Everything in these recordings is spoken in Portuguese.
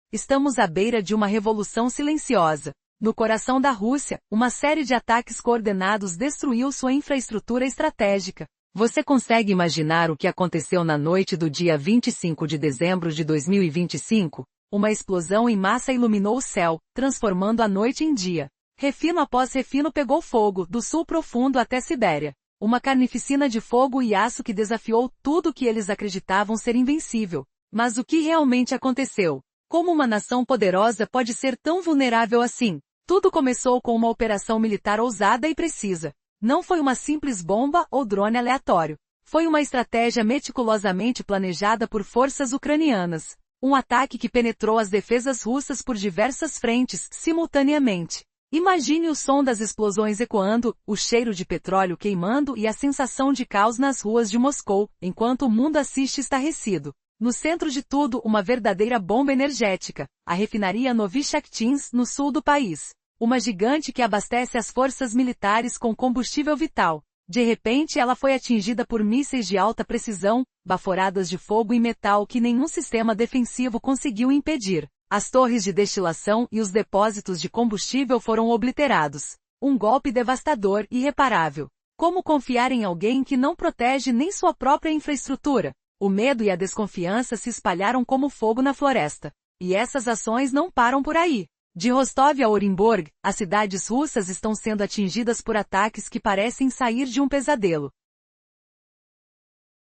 Estamos à beira de uma revolução silenciosa. No coração da Rússia, uma série de ataques coordenados destruiu sua infraestrutura estratégica. Você consegue imaginar o que aconteceu na noite do dia 25 de dezembro de 2025? Uma explosão em massa iluminou o céu, transformando a noite em dia. Refino após refino pegou fogo, do sul profundo até Sibéria. Uma carnificina de fogo e aço que desafiou tudo o que eles acreditavam ser invencível. Mas o que realmente aconteceu? Como uma nação poderosa pode ser tão vulnerável assim? Tudo começou com uma operação militar ousada e precisa. Não foi uma simples bomba ou drone aleatório. Foi uma estratégia meticulosamente planejada por forças ucranianas. Um ataque que penetrou as defesas russas por diversas frentes, simultaneamente. Imagine o som das explosões ecoando, o cheiro de petróleo queimando e a sensação de caos nas ruas de Moscou, enquanto o mundo assiste estarrecido. No centro de tudo, uma verdadeira bomba energética, a refinaria Novychaktins, no sul do país. Uma gigante que abastece as forças militares com combustível vital. De repente ela foi atingida por mísseis de alta precisão, baforadas de fogo e metal que nenhum sistema defensivo conseguiu impedir. As torres de destilação e os depósitos de combustível foram obliterados. Um golpe devastador e irreparável. Como confiar em alguém que não protege nem sua própria infraestrutura? O medo e a desconfiança se espalharam como fogo na floresta. E essas ações não param por aí. De Rostov a Orenburg, as cidades russas estão sendo atingidas por ataques que parecem sair de um pesadelo.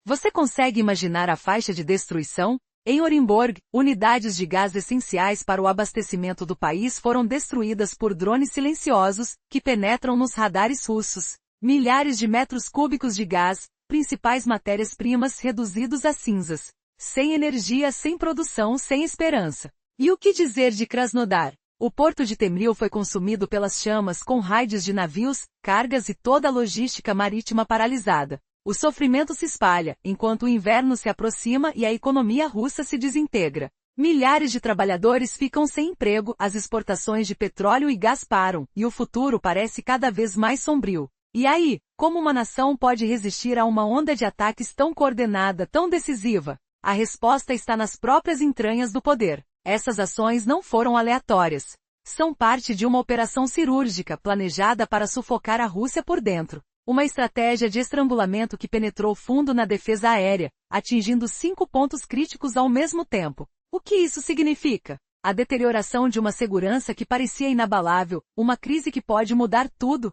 Você consegue imaginar a faixa de destruição? Em Orenburg, unidades de gás essenciais para o abastecimento do país foram destruídas por drones silenciosos, que penetram nos radares russos. Milhares de metros cúbicos de gás, principais matérias-primas reduzidos a cinzas. Sem energia, sem produção, sem esperança. E o que dizer de Krasnodar? O porto de Temril foi consumido pelas chamas com raids de navios, cargas e toda a logística marítima paralisada. O sofrimento se espalha, enquanto o inverno se aproxima e a economia russa se desintegra. Milhares de trabalhadores ficam sem emprego, as exportações de petróleo e gás param, e o futuro parece cada vez mais sombrio. E aí, como uma nação pode resistir a uma onda de ataques tão coordenada, tão decisiva? A resposta está nas próprias entranhas do poder. Essas ações não foram aleatórias. São parte de uma operação cirúrgica planejada para sufocar a Rússia por dentro. Uma estratégia de estrangulamento que penetrou fundo na defesa aérea, atingindo 5 pontos críticos ao mesmo tempo. O que isso significa? A deterioração de uma segurança que parecia inabalável, uma crise que pode mudar tudo.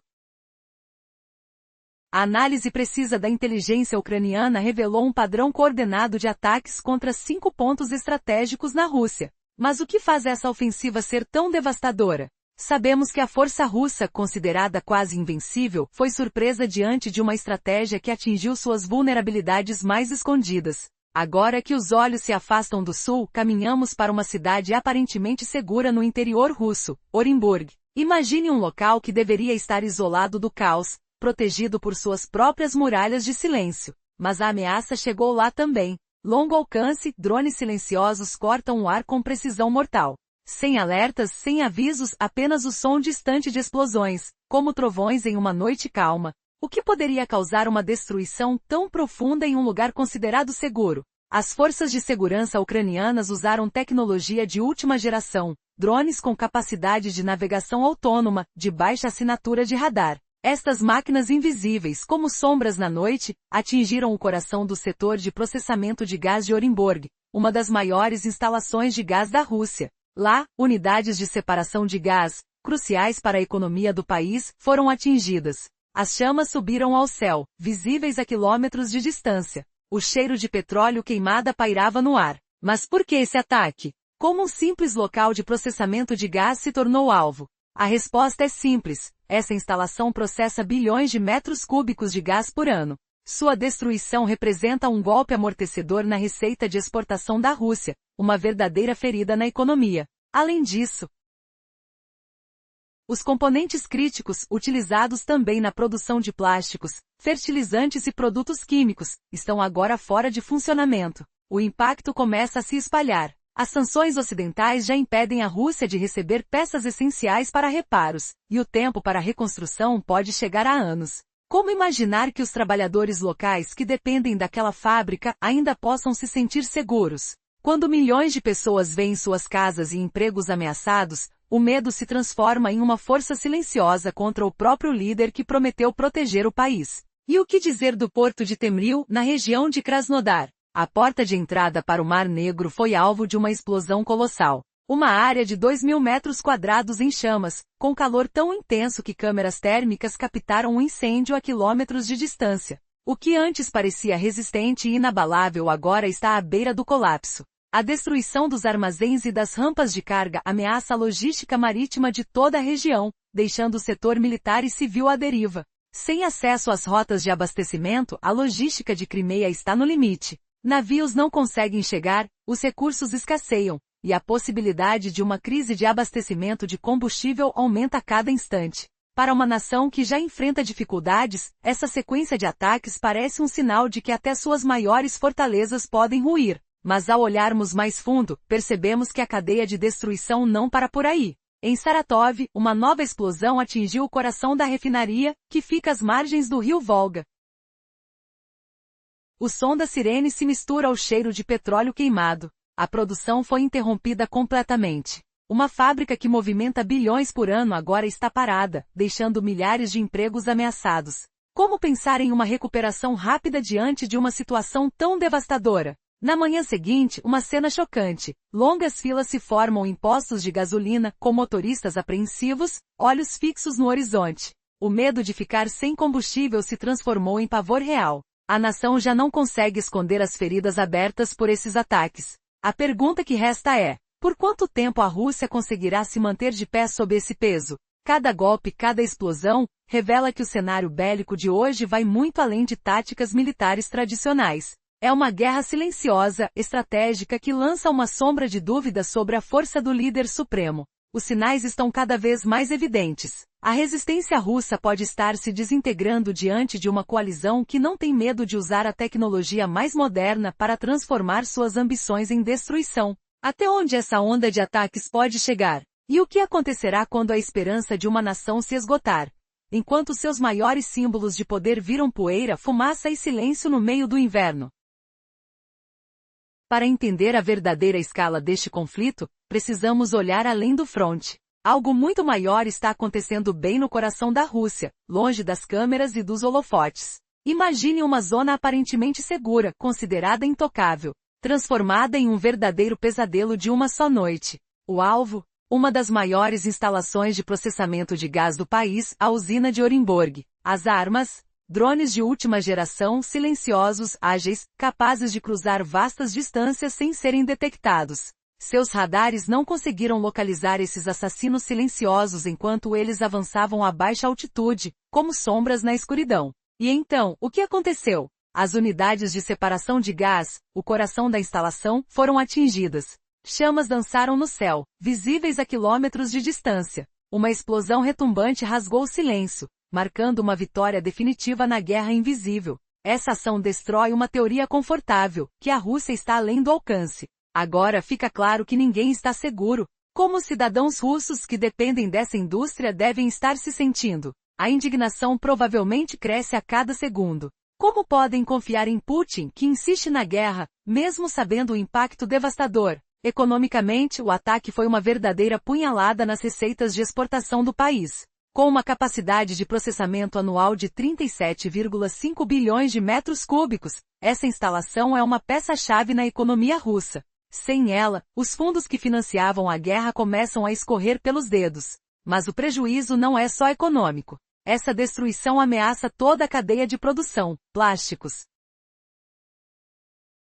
A análise precisa da inteligência ucraniana revelou um padrão coordenado de ataques contra 5 pontos estratégicos na Rússia. Mas o que faz essa ofensiva ser tão devastadora? Sabemos que a força russa, considerada quase invencível, foi surpresa diante de uma estratégia que atingiu suas vulnerabilidades mais escondidas. Agora que os olhos se afastam do sul, caminhamos para uma cidade aparentemente segura no interior russo, Orenburg. Imagine um local que deveria estar isolado do caos, protegido por suas próprias muralhas de silêncio. Mas a ameaça chegou lá também. Longo alcance, drones silenciosos cortam o ar com precisão mortal. Sem alertas, sem avisos, apenas o som distante de explosões, como trovões em uma noite calma. O que poderia causar uma destruição tão profunda em um lugar considerado seguro? As forças de segurança ucranianas usaram tecnologia de última geração, drones com capacidade de navegação autônoma, de baixa assinatura de radar. Estas máquinas invisíveis, como sombras na noite, atingiram o coração do setor de processamento de gás de Orenburg, uma das maiores instalações de gás da Rússia. Lá, unidades de separação de gás, cruciais para a economia do país, foram atingidas. As chamas subiram ao céu, visíveis a quilômetros de distância. O cheiro de petróleo queimada pairava no ar. Mas por que esse ataque? Como um simples local de processamento de gás se tornou alvo? A resposta é simples. Essa instalação processa bilhões de metros cúbicos de gás por ano. Sua destruição representa um golpe amortecedor na receita de exportação da Rússia, uma verdadeira ferida na economia. Além disso, os componentes críticos, utilizados também na produção de plásticos, fertilizantes e produtos químicos, estão agora fora de funcionamento. O impacto começa a se espalhar. As sanções ocidentais já impedem a Rússia de receber peças essenciais para reparos, e o tempo para a reconstrução pode chegar a anos. Como imaginar que os trabalhadores locais que dependem daquela fábrica ainda possam se sentir seguros? Quando milhões de pessoas veem suas casas e empregos ameaçados, o medo se transforma em uma força silenciosa contra o próprio líder que prometeu proteger o país. E o que dizer do porto de Temril, na região de Krasnodar? A porta de entrada para o Mar Negro foi alvo de uma explosão colossal. Uma área de 2.000 metros quadrados em chamas, com calor tão intenso que câmeras térmicas captaram um incêndio a quilômetros de distância. O que antes parecia resistente e inabalável agora está à beira do colapso. A destruição dos armazéns e das rampas de carga ameaça a logística marítima de toda a região, deixando o setor militar e civil à deriva. Sem acesso às rotas de abastecimento, a logística de Crimeia está no limite. Navios não conseguem chegar, os recursos escasseiam, e a possibilidade de uma crise de abastecimento de combustível aumenta a cada instante. Para uma nação que já enfrenta dificuldades, essa sequência de ataques parece um sinal de que até suas maiores fortalezas podem ruir. Mas ao olharmos mais fundo, percebemos que a cadeia de destruição não para por aí. Em Saratov, uma nova explosão atingiu o coração da refinaria, que fica às margens do rio Volga. O som da sirene se mistura ao cheiro de petróleo queimado. A produção foi interrompida completamente. Uma fábrica que movimenta bilhões por ano agora está parada, deixando milhares de empregos ameaçados. Como pensar em uma recuperação rápida diante de uma situação tão devastadora? Na manhã seguinte, uma cena chocante. Longas filas se formam em postos de gasolina, com motoristas apreensivos, olhos fixos no horizonte. O medo de ficar sem combustível se transformou em pavor real. A nação já não consegue esconder as feridas abertas por esses ataques. A pergunta que resta é: por quanto tempo a Rússia conseguirá se manter de pé sob esse peso? Cada golpe, cada explosão, revela que o cenário bélico de hoje vai muito além de táticas militares tradicionais. É uma guerra silenciosa, estratégica que lança uma sombra de dúvida sobre a força do líder supremo. Os sinais estão cada vez mais evidentes. A resistência russa pode estar se desintegrando diante de uma coalizão que não tem medo de usar a tecnologia mais moderna para transformar suas ambições em destruição. Até onde essa onda de ataques pode chegar? E o que acontecerá quando a esperança de uma nação se esgotar? Enquanto seus maiores símbolos de poder viram poeira, fumaça e silêncio no meio do inverno. Para entender a verdadeira escala deste conflito, precisamos olhar além do fronte. Algo muito maior está acontecendo bem no coração da Rússia, longe das câmeras e dos holofotes. Imagine uma zona aparentemente segura, considerada intocável, transformada em um verdadeiro pesadelo de uma só noite. O alvo? Uma das maiores instalações de processamento de gás do país, a usina de Orenburg. As armas? Drones de última geração, silenciosos, ágeis, capazes de cruzar vastas distâncias sem serem detectados. Seus radares não conseguiram localizar esses assassinos silenciosos enquanto eles avançavam a baixa altitude, como sombras na escuridão. E então, o que aconteceu? As unidades de separação de gás, o coração da instalação, foram atingidas. Chamas dançaram no céu, visíveis a quilômetros de distância. Uma explosão retumbante rasgou o silêncio, marcando uma vitória definitiva na guerra invisível. Essa ação destrói uma teoria confortável, que a Rússia está além do alcance. Agora fica claro que ninguém está seguro. Como os cidadãos russos que dependem dessa indústria devem estar se sentindo? A indignação provavelmente cresce a cada segundo. Como podem confiar em Putin, que insiste na guerra, mesmo sabendo o impacto devastador? Economicamente, o ataque foi uma verdadeira punhalada nas receitas de exportação do país. Com uma capacidade de processamento anual de 37,5 bilhões de metros cúbicos, essa instalação é uma peça-chave na economia russa. Sem ela, os fundos que financiavam a guerra começam a escorrer pelos dedos. Mas o prejuízo não é só econômico. Essa destruição ameaça toda a cadeia de produção: plásticos,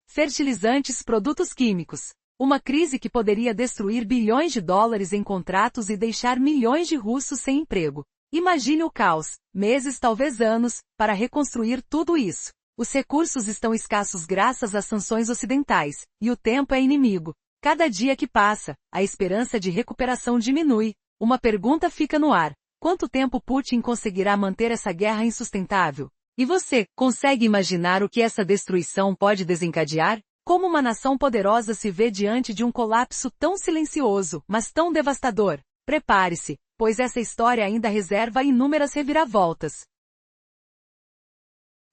fertilizantes, produtos químicos. Uma crise que poderia destruir bilhões de dólares em contratos e deixar milhões de russos sem emprego. Imagine o caos, meses, talvez anos, para reconstruir tudo isso. Os recursos estão escassos graças às sanções ocidentais, e o tempo é inimigo. Cada dia que passa, a esperança de recuperação diminui. Uma pergunta fica no ar: quanto tempo Putin conseguirá manter essa guerra insustentável? E você, consegue imaginar o que essa destruição pode desencadear? Como uma nação poderosa se vê diante de um colapso tão silencioso, mas tão devastador? Prepare-se, pois essa história ainda reserva inúmeras reviravoltas.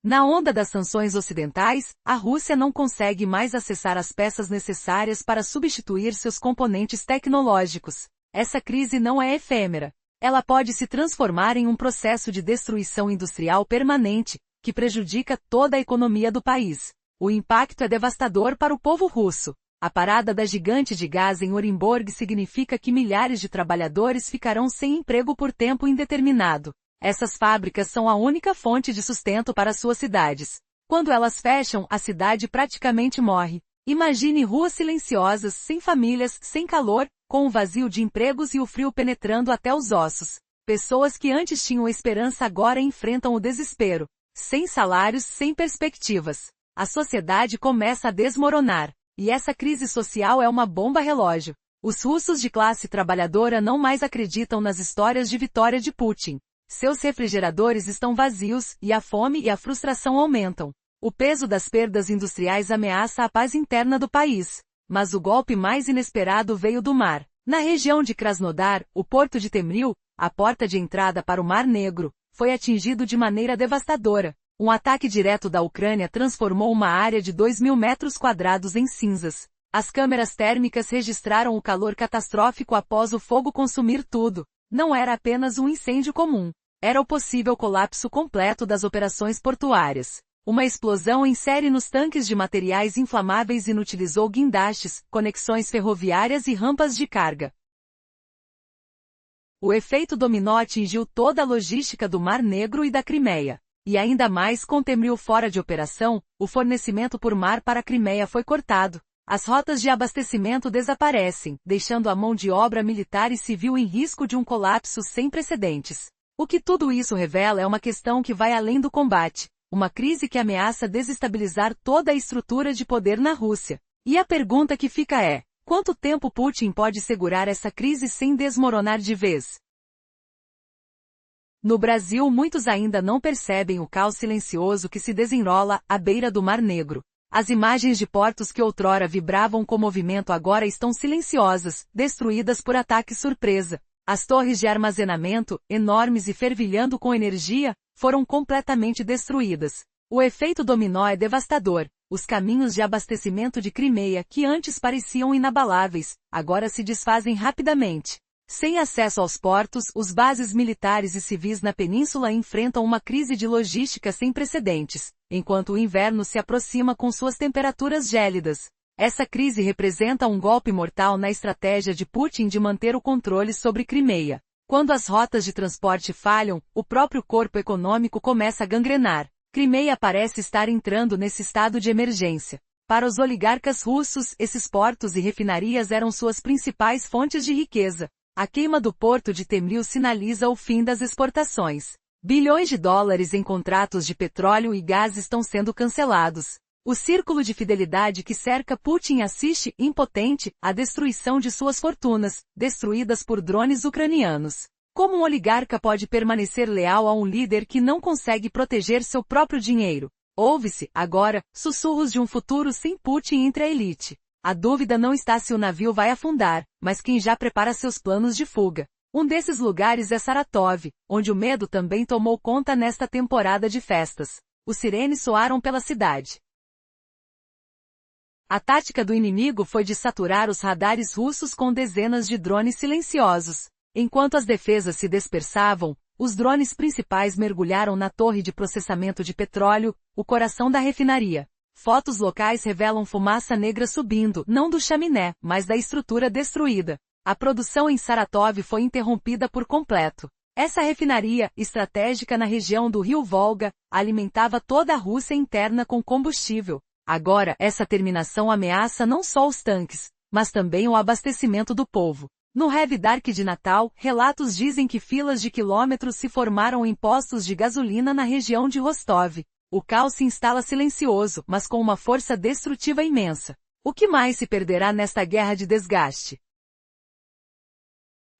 Na onda das sanções ocidentais, a Rússia não consegue mais acessar as peças necessárias para substituir seus componentes tecnológicos. Essa crise não é efêmera. Ela pode se transformar em um processo de destruição industrial permanente, que prejudica toda a economia do país. O impacto é devastador para o povo russo. A parada da gigante de gás em Orenburg significa que milhares de trabalhadores ficarão sem emprego por tempo indeterminado. Essas fábricas são a única fonte de sustento para suas cidades. Quando elas fecham, a cidade praticamente morre. Imagine ruas silenciosas, sem famílias, sem calor, com o vazio de empregos e o frio penetrando até os ossos. Pessoas que antes tinham esperança agora enfrentam o desespero. Sem salários, sem perspectivas. A sociedade começa a desmoronar. E essa crise social é uma bomba relógio. Os russos de classe trabalhadora não mais acreditam nas histórias de vitória de Putin. Seus refrigeradores estão vazios, e a fome e a frustração aumentam. O peso das perdas industriais ameaça a paz interna do país. Mas o golpe mais inesperado veio do mar. Na região de Krasnodar, o porto de Temril, a porta de entrada para o Mar Negro, foi atingido de maneira devastadora. Um ataque direto da Ucrânia transformou uma área de 2.000 metros quadrados em cinzas. As câmeras térmicas registraram o calor catastrófico após o fogo consumir tudo. Não era apenas um incêndio comum. Era o possível colapso completo das operações portuárias. Uma explosão em série nos tanques de materiais inflamáveis inutilizou guindastes, conexões ferroviárias e rampas de carga. O efeito dominó atingiu toda a logística do Mar Negro e da Crimeia. E ainda mais com Temril fora de operação, o fornecimento por mar para a Crimeia foi cortado. As rotas de abastecimento desaparecem, deixando a mão de obra militar e civil em risco de um colapso sem precedentes. O que tudo isso revela é uma questão que vai além do combate, uma crise que ameaça desestabilizar toda a estrutura de poder na Rússia. E a pergunta que fica é, quanto tempo Putin pode segurar essa crise sem desmoronar de vez? No Brasil, muitos ainda não percebem o caos silencioso que se desenrola à beira do Mar Negro. As imagens de portos que outrora vibravam com movimento agora estão silenciosas, destruídas por ataque surpresa. As torres de armazenamento, enormes e fervilhando com energia, foram completamente destruídas. O efeito dominó é devastador. Os caminhos de abastecimento de Crimeia, que antes pareciam inabaláveis, agora se desfazem rapidamente. Sem acesso aos portos, os bases militares e civis na península enfrentam uma crise de logística sem precedentes, enquanto o inverno se aproxima com suas temperaturas gélidas. Essa crise representa um golpe mortal na estratégia de Putin de manter o controle sobre Crimeia. Quando as rotas de transporte falham, o próprio corpo econômico começa a gangrenar. Crimeia parece estar entrando nesse estado de emergência. Para os oligarcas russos, esses portos e refinarias eram suas principais fontes de riqueza. A queima do porto de Temril sinaliza o fim das exportações. Bilhões de dólares em contratos de petróleo e gás estão sendo cancelados. O círculo de fidelidade que cerca Putin assiste, impotente, à destruição de suas fortunas, destruídas por drones ucranianos. Como um oligarca pode permanecer leal a um líder que não consegue proteger seu próprio dinheiro? Ouve-se, agora, sussurros de um futuro sem Putin entre a elite. A dúvida não está se o navio vai afundar, mas quem já prepara seus planos de fuga. Um desses lugares é Saratov, onde o medo também tomou conta nesta temporada de festas. Os sirenes soaram pela cidade. A tática do inimigo foi de saturar os radares russos com dezenas de drones silenciosos. Enquanto as defesas se dispersavam, os drones principais mergulharam na torre de processamento de petróleo, o coração da refinaria. Fotos locais revelam fumaça negra subindo, não do chaminé, mas da estrutura destruída. A produção em Saratov foi interrompida por completo. Essa refinaria, estratégica na região do rio Volga, alimentava toda a Rússia interna com combustível. Agora, essa terminação ameaça não só os tanques, mas também o abastecimento do povo. No Heavy Dark de Natal, relatos dizem que filas de quilômetros se formaram em postos de gasolina na região de Rostov. O caos se instala silencioso, mas com uma força destrutiva imensa. O que mais se perderá nesta guerra de desgaste?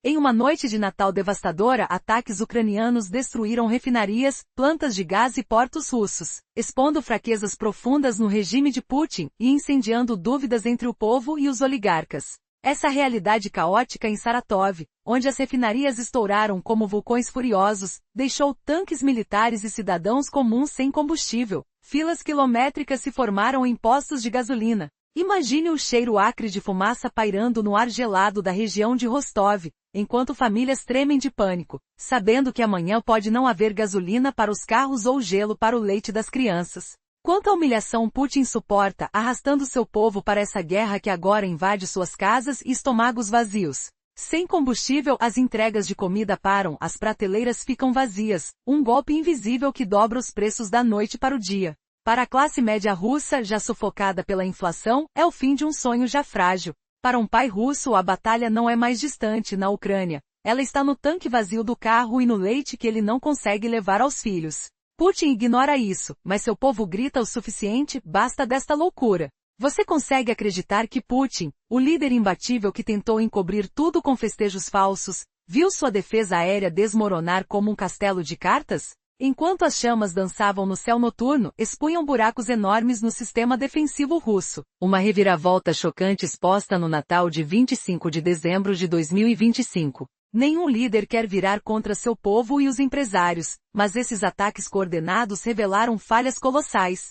Em uma noite de Natal devastadora, ataques ucranianos destruíram refinarias, plantas de gás e portos russos, expondo fraquezas profundas no regime de Putin e incendiando dúvidas entre o povo e os oligarcas. Essa realidade caótica em Saratov, onde as refinarias estouraram como vulcões furiosos, deixou tanques militares e cidadãos comuns sem combustível. Filas quilométricas se formaram em postos de gasolina. Imagine o cheiro acre de fumaça pairando no ar gelado da região de Rostov, enquanto famílias tremem de pânico, sabendo que amanhã pode não haver gasolina para os carros ou gelo para o leite das crianças. Quanta humilhação Putin suporta, arrastando seu povo para essa guerra que agora invade suas casas e estômagos vazios. Sem combustível, as entregas de comida param, as prateleiras ficam vazias, um golpe invisível que dobra os preços da noite para o dia. Para a classe média russa, já sufocada pela inflação, é o fim de um sonho já frágil. Para um pai russo, a batalha não é mais distante na Ucrânia. Ela está no tanque vazio do carro e no leite que ele não consegue levar aos filhos. Putin ignora isso, mas seu povo grita o suficiente, basta desta loucura. Você consegue acreditar que Putin, o líder imbatível que tentou encobrir tudo com festejos falsos, viu sua defesa aérea desmoronar como um castelo de cartas? Enquanto as chamas dançavam no céu noturno, expunham buracos enormes no sistema defensivo russo. Uma reviravolta chocante exposta no Natal de 25 de dezembro de 2025. Nenhum líder quer virar contra seu povo e os empresários, mas esses ataques coordenados revelaram falhas colossais,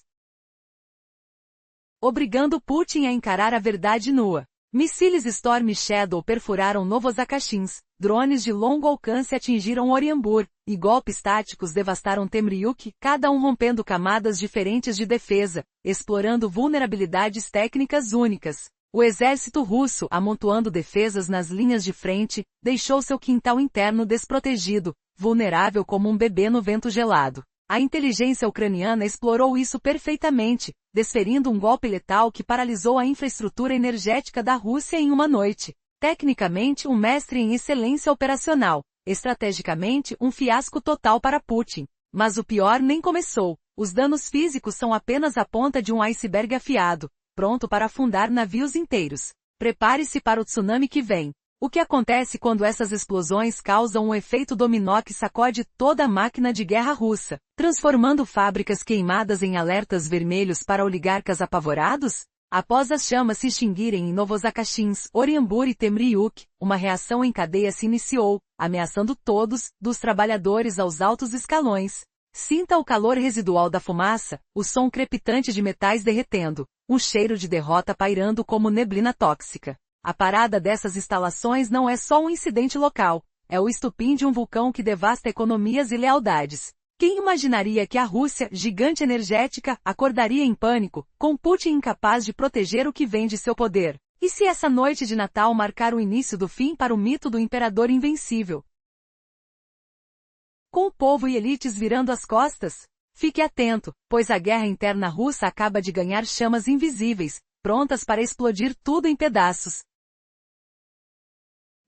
obrigando Putin a encarar a verdade nua. Mísseis Storm Shadow perfuraram Novosakashins, drones de longo alcance atingiram Orienburg, e golpes táticos devastaram Temryuk, cada um rompendo camadas diferentes de defesa, explorando vulnerabilidades técnicas únicas. O exército russo, amontoando defesas nas linhas de frente, deixou seu quintal interno desprotegido, vulnerável como um bebê no vento gelado. A inteligência ucraniana explorou isso perfeitamente, desferindo um golpe letal que paralisou a infraestrutura energética da Rússia em uma noite. Tecnicamente, um mestre em excelência operacional. Estrategicamente, um fiasco total para Putin. Mas o pior nem começou. Os danos físicos são apenas a ponta de um iceberg afiado, pronto para afundar navios inteiros. Prepare-se para o tsunami que vem. O que acontece quando essas explosões causam um efeito dominó que sacode toda a máquina de guerra russa, transformando fábricas queimadas em alertas vermelhos para oligarcas apavorados? Após as chamas se extinguirem em Novosakashins, Orienburg e Temryuk, uma reação em cadeia se iniciou, ameaçando todos, dos trabalhadores aos altos escalões. Sinta o calor residual da fumaça, o som crepitante de metais derretendo, um cheiro de derrota pairando como neblina tóxica. A parada dessas instalações não é só um incidente local, é o estupim de um vulcão que devasta economias e lealdades. Quem imaginaria que a Rússia, gigante energética, acordaria em pânico, com Putin incapaz de proteger o que vem de seu poder? E se essa noite de Natal marcar o início do fim para o mito do imperador invencível? Com o povo e elites virando as costas? Fique atento, pois a guerra interna russa acaba de ganhar chamas invisíveis, prontas para explodir tudo em pedaços.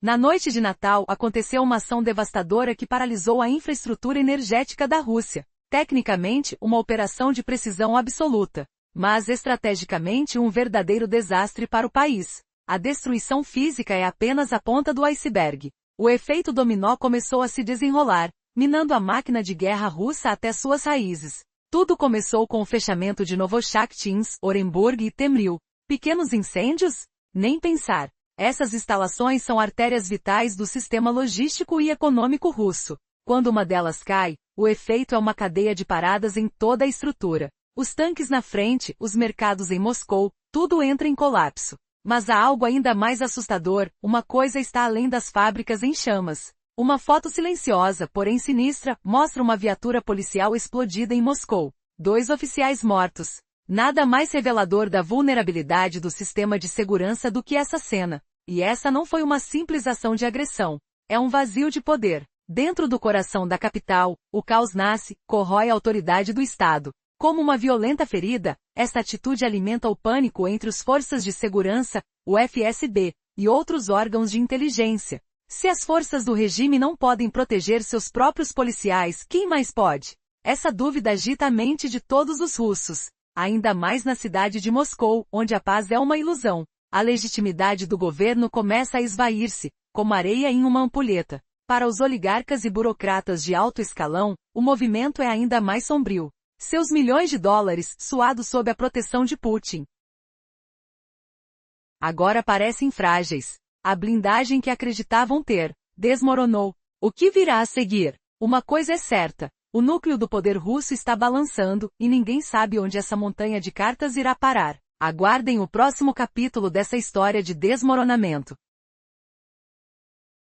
Na noite de Natal, aconteceu uma ação devastadora que paralisou a infraestrutura energética da Rússia. Tecnicamente, uma operação de precisão absoluta, mas estrategicamente um verdadeiro desastre para o país. A destruição física é apenas a ponta do iceberg. O efeito dominó começou a se desenrolar, minando a máquina de guerra russa até suas raízes. Tudo começou com o fechamento de Novoshakhtinsk, Orenburg e Temryuk. Pequenos incêndios? Nem pensar. Essas instalações são artérias vitais do sistema logístico e econômico russo. Quando uma delas cai, o efeito é uma cadeia de paradas em toda a estrutura. Os tanques na frente, os mercados em Moscou, tudo entra em colapso. Mas há algo ainda mais assustador, uma coisa está além das fábricas em chamas. Uma foto silenciosa, porém sinistra, mostra uma viatura policial explodida em Moscou. 2 oficiais mortos. Nada mais revelador da vulnerabilidade do sistema de segurança do que essa cena. E essa não foi uma simples ação de agressão. É um vazio de poder. Dentro do coração da capital, o caos nasce, corrói a autoridade do Estado. Como uma violenta ferida, esta atitude alimenta o pânico entre as forças de segurança, o FSB, e outros órgãos de inteligência. Se as forças do regime não podem proteger seus próprios policiais, quem mais pode? Essa dúvida agita a mente de todos os russos. Ainda mais na cidade de Moscou, onde a paz é uma ilusão. A legitimidade do governo começa a esvair-se, como areia em uma ampulheta. Para os oligarcas e burocratas de alto escalão, o movimento é ainda mais sombrio. Seus milhões de dólares, suados sob a proteção de Putin, agora parecem frágeis. A blindagem que acreditavam ter desmoronou. O que virá a seguir? Uma coisa é certa. O núcleo do poder russo está balançando, e ninguém sabe onde essa montanha de cartas irá parar. Aguardem o próximo capítulo dessa história de desmoronamento.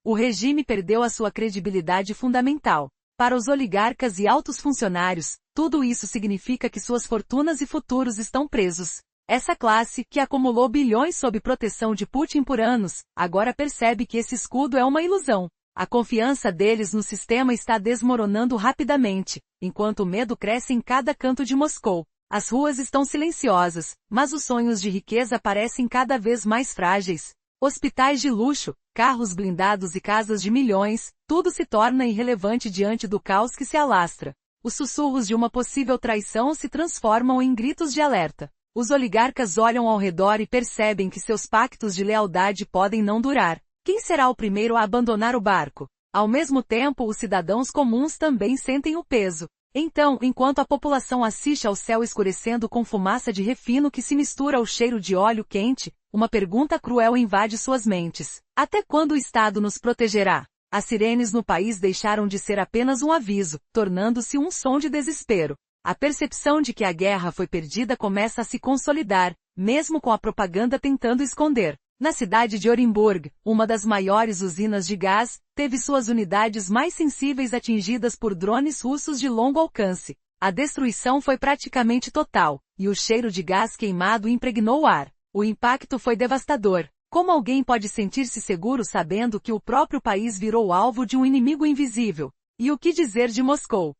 O regime perdeu a sua credibilidade fundamental. Para os oligarcas e altos funcionários, tudo isso significa que suas fortunas e futuros estão presos. Essa classe, que acumulou bilhões sob proteção de Putin por anos, agora percebe que esse escudo é uma ilusão. A confiança deles no sistema está desmoronando rapidamente, enquanto o medo cresce em cada canto de Moscou. As ruas estão silenciosas, mas os sonhos de riqueza parecem cada vez mais frágeis. Hospitais de luxo, carros blindados e casas de milhões, tudo se torna irrelevante diante do caos que se alastra. Os sussurros de uma possível traição se transformam em gritos de alerta. Os oligarcas olham ao redor e percebem que seus pactos de lealdade podem não durar. Quem será o primeiro a abandonar o barco? Ao mesmo tempo, os cidadãos comuns também sentem o peso. Então, enquanto a população assiste ao céu escurecendo com fumaça de refino que se mistura ao cheiro de óleo quente, uma pergunta cruel invade suas mentes. Até quando o Estado nos protegerá? As sirenes no país deixaram de ser apenas um aviso, tornando-se um som de desespero. A percepção de que a guerra foi perdida começa a se consolidar, mesmo com a propaganda tentando esconder. Na cidade de Orenburg, uma das maiores usinas de gás, teve suas unidades mais sensíveis atingidas por drones russos de longo alcance. A destruição foi praticamente total, e o cheiro de gás queimado impregnou o ar. O impacto foi devastador. Como alguém pode sentir-se seguro sabendo que o próprio país virou alvo de um inimigo invisível? E o que dizer de Moscou?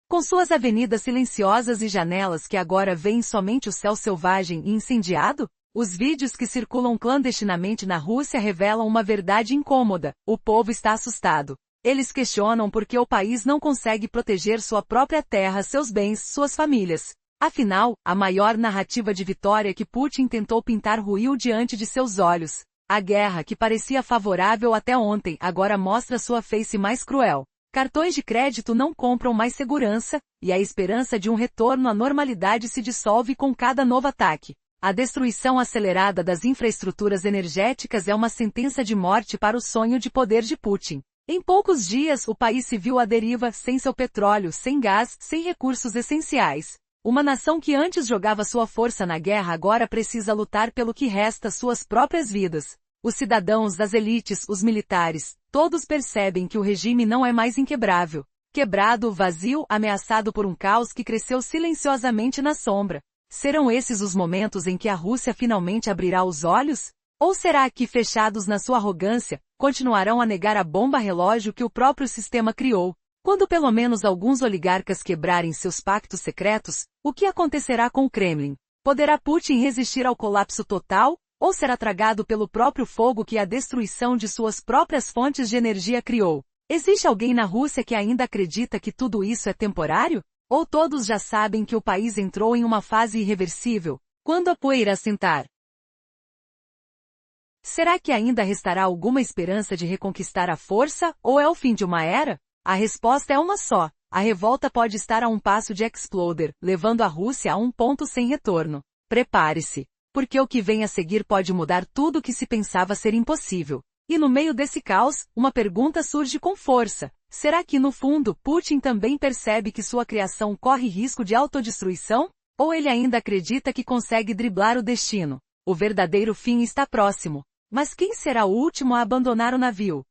Com suas avenidas silenciosas e janelas que agora veem somente o céu selvagem e incendiado? Os vídeos que circulam clandestinamente na Rússia revelam uma verdade incômoda. O povo está assustado. Eles questionam por que o país não consegue proteger sua própria terra, seus bens, suas famílias. Afinal, a maior narrativa de vitória que Putin tentou pintar ruiu diante de seus olhos. A guerra, que parecia favorável até ontem, agora mostra sua face mais cruel. Cartões de crédito não compram mais segurança, e a esperança de um retorno à normalidade se dissolve com cada novo ataque. A destruição acelerada das infraestruturas energéticas é uma sentença de morte para o sonho de poder de Putin. Em poucos dias, o país se viu à deriva, sem seu petróleo, sem gás, sem recursos essenciais. Uma nação que antes jogava sua força na guerra agora precisa lutar pelo que resta suas próprias vidas. Os cidadãos, as elites, os militares, todos percebem que o regime não é mais inquebrável. Quebrado, vazio, ameaçado por um caos que cresceu silenciosamente na sombra. Serão esses os momentos em que a Rússia finalmente abrirá os olhos? Ou será que, fechados na sua arrogância, continuarão a negar a bomba-relógio que o próprio sistema criou? Quando pelo menos alguns oligarcas quebrarem seus pactos secretos, o que acontecerá com o Kremlin? Poderá Putin resistir ao colapso total? Ou será tragado pelo próprio fogo que a destruição de suas próprias fontes de energia criou? Existe alguém na Rússia que ainda acredita que tudo isso é temporário? Ou todos já sabem que o país entrou em uma fase irreversível? Quando a poeira assentar? Será que ainda restará alguma esperança de reconquistar a força, ou é o fim de uma era? A resposta é uma só. A revolta pode estar a um passo de explodir, levando a Rússia a um ponto sem retorno. Prepare-se, porque o que vem a seguir pode mudar tudo o que se pensava ser impossível. E no meio desse caos, uma pergunta surge com força. Será que no fundo, Putin também percebe que sua criação corre risco de autodestruição? Ou ele ainda acredita que consegue driblar o destino? O verdadeiro fim está próximo. Mas quem será o último a abandonar o navio?